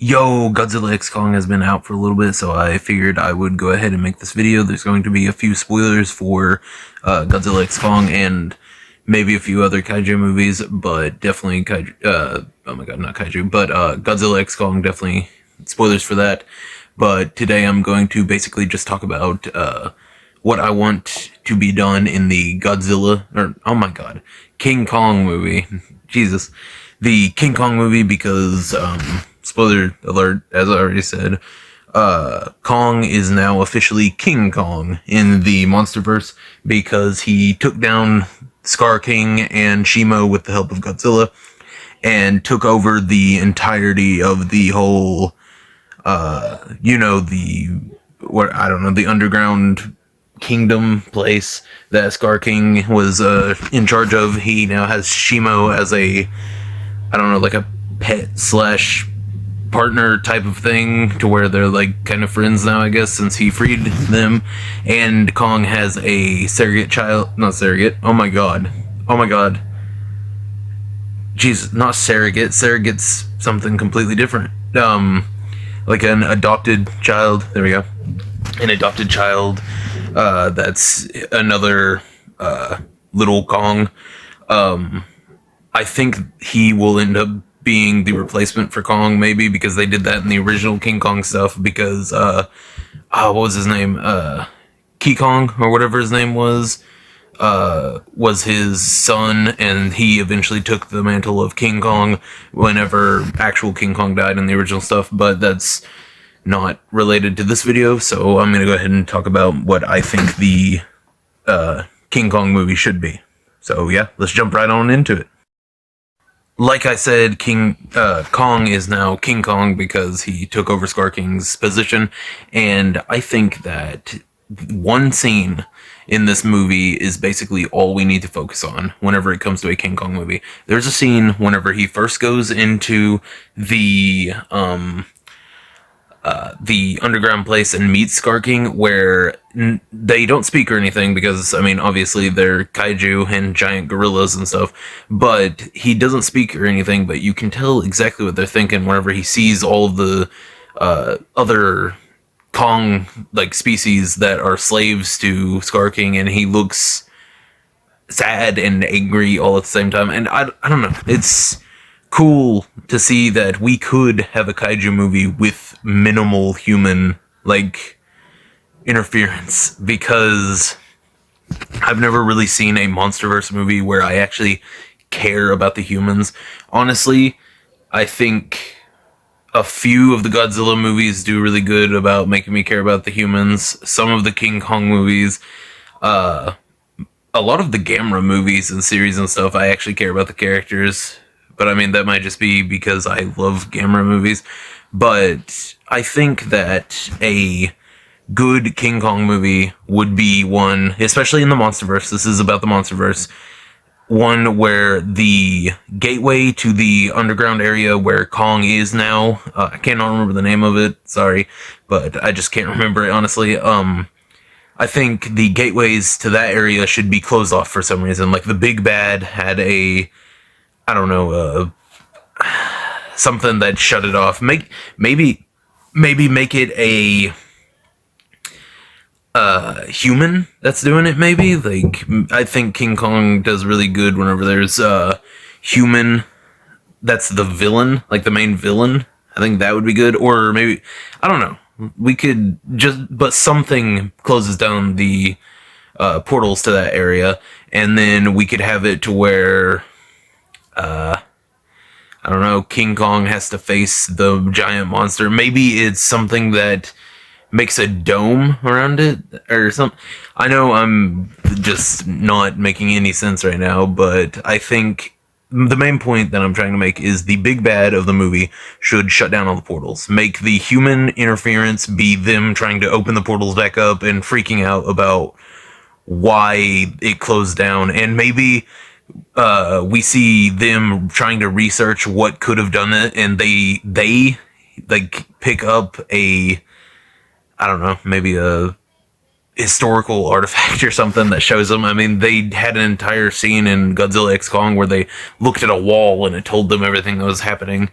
Yo, Godzilla X Kong has been out for a little bit, so I figured I would go ahead and make this video. There's going to be a few spoilers for Godzilla X Kong and maybe a few other kaiju movies, but definitely kaiju, oh my god, not kaiju, but Godzilla X Kong, definitely spoilers for that. But today I'm going to basically just talk about what I want to be done in the Godzilla, or oh my god, King Kong movie. Jesus. The King Kong movie because, spoiler alert, as I already said, Kong is now officially King Kong in the monsterverse because he took down Scar King and Shimo with the help of Godzilla and took over the entirety of the whole, the underground kingdom place that Scar King was, in charge of. He now has Shimo as like a pet slash partner type of thing, to where they're like kind of friends now, I guess, since he freed them. And Kong has a surrogate child, not surrogate. Oh my god. Jesus, not surrogate. Surrogate's something completely different. Like an adopted child. There we go. An adopted child. That's another little Kong. I think he will end up being the replacement for Kong, maybe, because they did that in the original King Kong stuff, because, what was his name? Key Kong, or whatever his name was his son, and he eventually took the mantle of King Kong whenever actual King Kong died in the original stuff, but that's not related to this video, so I'm gonna go ahead and talk about what I think the, King Kong movie should be. So yeah, let's jump right on into it. Like I said, Kong is now King Kong because he took over Scar King's position, and I think that one scene in this movie is basically all we need to focus on whenever it comes to a King Kong movie. There's a scene whenever he first goes into the underground place and meets Scar King, where they don't speak or anything because, I mean, obviously they're kaiju and giant gorillas and stuff, but he doesn't speak or anything, but you can tell exactly what they're thinking whenever he sees all of the other Kong like species that are slaves to Scar King, and he looks sad and angry all at the same time. And I don't know, it's cool to see that we could have a kaiju movie with minimal human like interference, because I've never really seen a monsterverse movie where I actually care about the humans. Honestly, I think a few of the Godzilla movies do really good about making me care about the humans. Some of the King Kong movies, a lot of the Gamera movies and series and stuff, I actually care about the characters. But I mean, that might just be because I love Gamera movies. But I think that a good King Kong movie would be one, especially in the monsterverse, this is about the monsterverse, one where the gateway to the underground area where Kong is now, I cannot remember the name of it, sorry, but I just can't remember it, honestly. I think the gateways to that area should be closed off for some reason. Like, the Big Bad had something that shut it off. Maybe make it a human that's doing it, maybe. Like, I think King Kong does really good whenever there's human that's the villain, like the main villain. I think that would be good. Or maybe, I don't know, we could but something closes down the portals to that area, and then we could have it to where I don't know, King Kong has to face the giant monster. Maybe it's something that makes a dome around it or something. I know I'm just not making any sense right now, but I think the main point that I'm trying to make is the big bad of the movie should shut down all the portals. Make the human interference be them trying to open the portals back up and freaking out about why it closed down, and maybe we see them trying to research what could have done it, and they like pick up a, I don't know, maybe a historical artifact or something that shows them. I mean, they had an entire scene in Godzilla X Kong where they looked at a wall and it told them everything that was happening.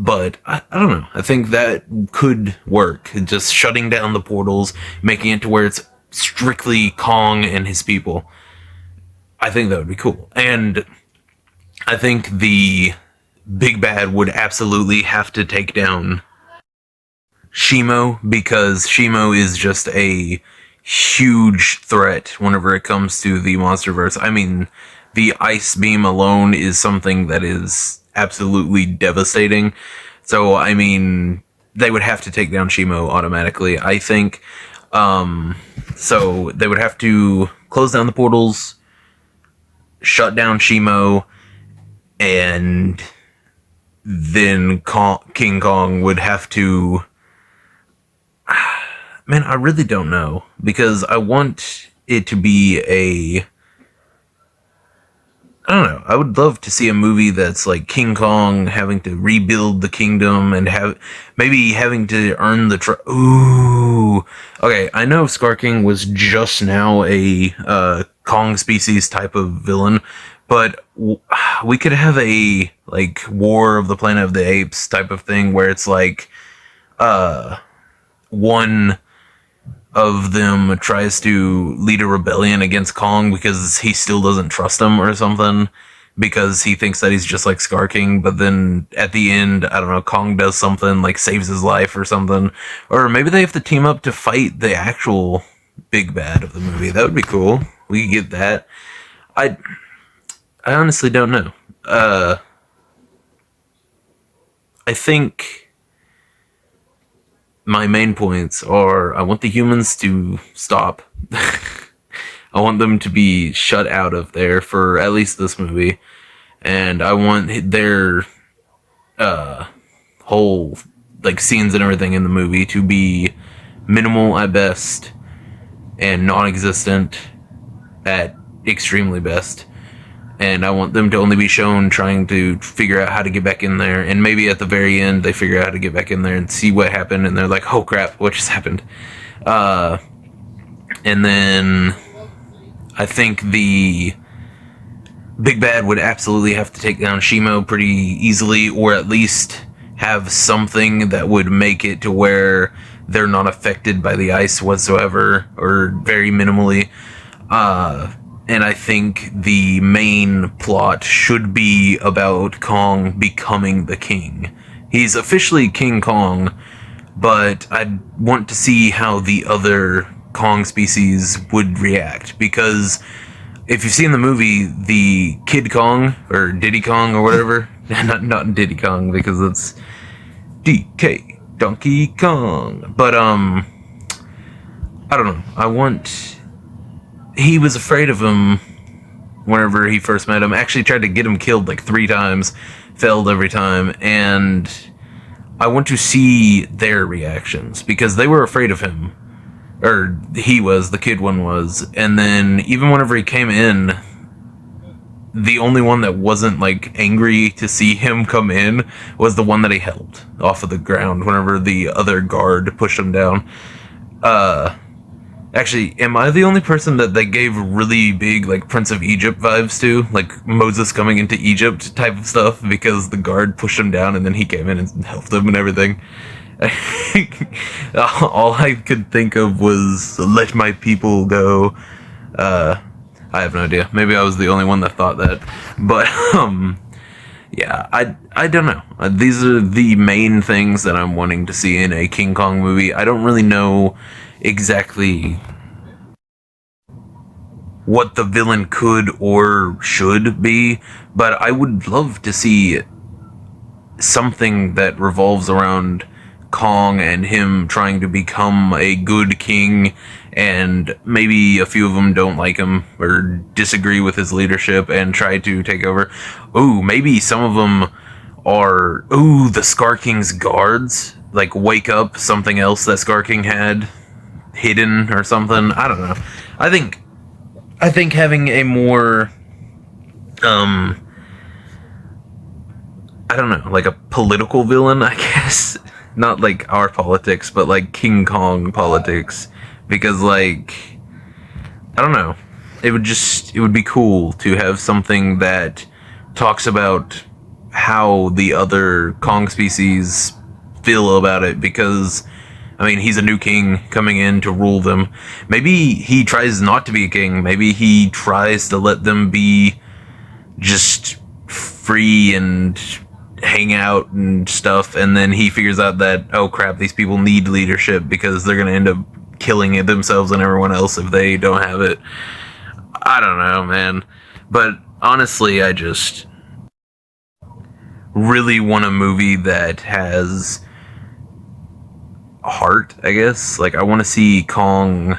But I don't know. I think that could work. Just shutting down the portals, making it to where it's strictly Kong and his people. I think that would be cool. And I think the big bad would absolutely have to take down Shimo, because Shimo is just a huge threat whenever it comes to the monsterverse. I mean, the ice beam alone is something that is absolutely devastating. So, I mean, they would have to take down Shimo automatically, I think. So they would have to close down the portals, shut down Shimo, and then King Kong would have to... Man, I really don't know, because I want it to be a... I don't know. I would love to see a movie that's like King Kong having to rebuild the kingdom and maybe having to earn the Ooh. Okay, I know Scar King was just now a Kong species type of villain, but we could have a like War of the Planet of the Apes type of thing where it's like one of them tries to lead a rebellion against Kong because he still doesn't trust him or something, because he thinks that he's just like Scar King, but then at the end, I don't know, Kong does something, like saves his life or something. Or maybe they have to team up to fight the actual big bad of the movie. That would be cool. We could get that. I honestly don't know. I think my main points are, I want the humans to stop. I want them to be shut out of there for at least this movie. And I want their whole like scenes and everything in the movie to be minimal at best and non-existent at extremely best. And I want them to only be shown trying to figure out how to get back in there. And maybe at the very end, they figure out how to get back in there and see what happened. And they're like, oh crap, what just happened? And then I think the big bad would absolutely have to take down Shimo pretty easily, or at least have something that would make it to where they're not affected by the ice whatsoever, or very minimally. And I think the main plot should be about Kong becoming the king. He's officially King Kong, but I want to see how the other Kong species would react, because if you've seen the movie, the Kid Kong, or Diddy Kong, or whatever, not Diddy Kong, because it's DK, Donkey Kong, but, I don't know, he was afraid of him whenever he first met him, actually tried to get him killed like 3 times, failed every time, and I want to see their reactions, because they were afraid of him. Or the kid one was, and then even whenever he came in, the only one that wasn't like angry to see him come in was the one that he helped off of the ground whenever the other guard pushed him down. Actually, am I the only person that they gave really big, like, Prince of Egypt vibes to? Like, Moses coming into Egypt type of stuff, because the guard pushed him down and then he came in and helped him and everything. All I could think of was, let my people go. I have no idea. Maybe I was the only one that thought that. But, yeah, I don't know. These are the main things that I'm wanting to see in a King Kong movie. I don't really know exactly what the villain could or should be, but I would love to see something that revolves around Kong and him trying to become a good king, and maybe a few of them don't like him or disagree with his leadership and try to take over. Ooh, maybe some of them are, the Scar King's guards, like wake up something else that Scar King had hidden or something. I don't know. I think having a more I don't know, like a political villain, I guess. Not like our politics, but like King Kong politics, because like, I don't know, it would be cool to have something that talks about how the other Kong species feel about it, because I mean, he's a new king coming in to rule them. Maybe he tries not to be a king. Maybe he tries to let them be just free and hang out and stuff, and then he figures out that, oh crap, these people need leadership because they're gonna end up killing it themselves and everyone else if they don't have it. I don't know, man. But honestly, I just really want a movie that has heart, I guess. Like, I want to see Kong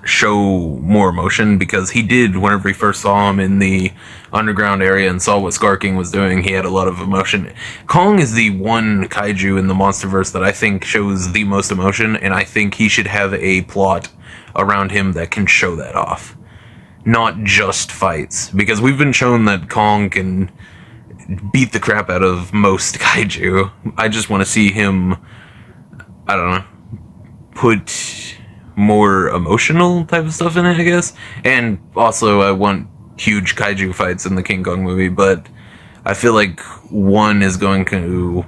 show more emotion, because he did whenever he first saw him in the underground area and saw what Skarking was doing. He had a lot of emotion. Kong is the one kaiju in the monsterverse that I think shows the most emotion, and I think he should have a plot around him that can show that off, not just fights, because we've been shown that Kong can beat the crap out of most kaiju. I just want to see him, I don't know, put more emotional type of stuff in it, I guess. And also, I want huge kaiju fights in the King Kong movie, but I feel like one is going to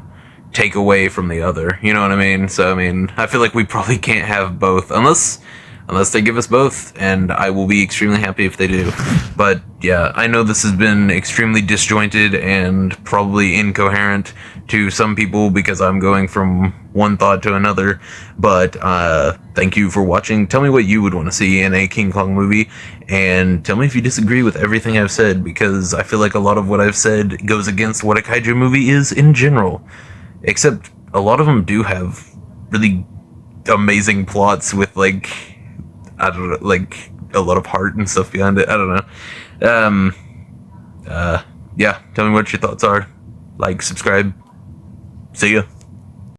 take away from the other. You know what I mean? So, I mean, I feel like we probably can't have both, unless they give us both, and I will be extremely happy if they do. But yeah, I know this has been extremely disjointed and probably incoherent to some people because I'm going from one thought to another, but thank you for watching. Tell me what you would want to see in a King Kong movie, and tell me if you disagree with everything I've said, because I feel like a lot of what I've said goes against what a kaiju movie is in general, except a lot of them do have really amazing plots with, like, I don't know, like, a lot of heart and stuff behind it. I don't know. Yeah, tell me what your thoughts are. Like, subscribe. See ya.